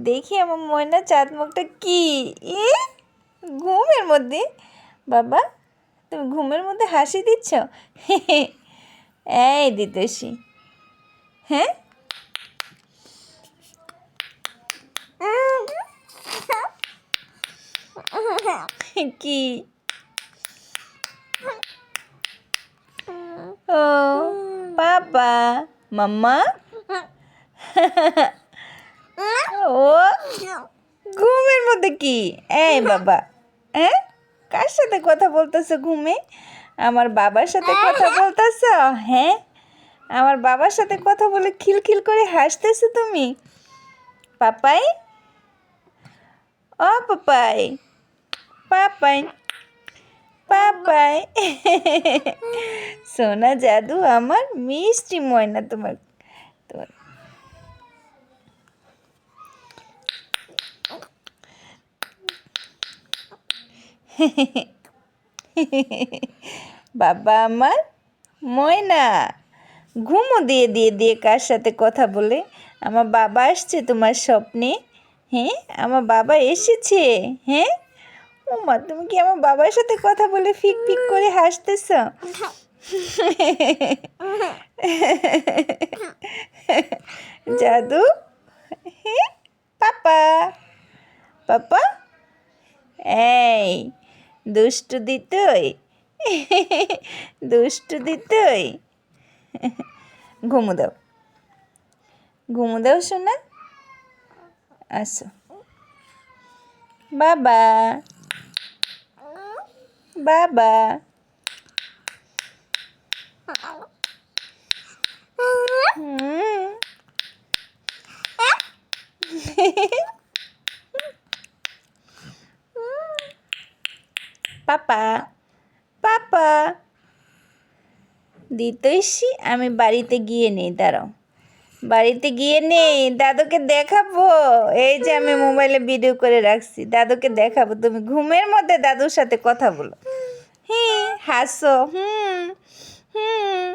দেখি আমার ময়না চাঁদ মুখটা কি ঘুমের মধ্যে। বাবা তুমি ঘুমের মধ্যে হাসি দিচ্ছ? এই দিতেছি। হ্যাঁ কি? ও পাপা মাম্মা। ও ঘুমের মধ্যে কি? এই বাবা, হ্যাঁ কার সাথে কথা বলতেছো ঘুমে? আমার বাবার সাথে কথা বলতেছো? হ্যাঁ আমার বাবার সাথে কথা বলে খিলখিল করে হাসতেছো তুমি? পাপাই, ও পাপাই, পাপাই, পাপাই। সোনা জাদু আমার মিষ্টি ময়না তোমার তোমার বাবা আমার ময়না ঘুমো দিয়ে দিয়ে দিয়ে কার সাথে কথা বলে? আমার বাবা আসছে তোমার স্বপ্নে? হ্যাঁ আমার বাবা এসেছে। হ্যাঁ ও মা, তুমি কি আমার বাবার সাথে কথা বলে ফিক ফিক করে হাসতেছ? জাদু। হ্যাঁ পাপা, পাপা এই দুষ্টু দিতই, দুষ্টু দিতই। ঘুমু দাও, ঘুমু দাও শোনা। আসো বাবা, বাবা। পাপা, পাপা দিতইসি। আমি বাড়িতে গিয়ে নেই, দাঁড়াও বাড়িতে গিয়ে নেই, দাদুকে দেখাবো। এই যে আমি মোবাইলে ভিডিও করে রাখছি, দাদুকে দেখাবো। তুমি ঘুমের মধ্যে দাদুর সাথে কথা বলো। হ্যাঁ হাসো। হুম হুম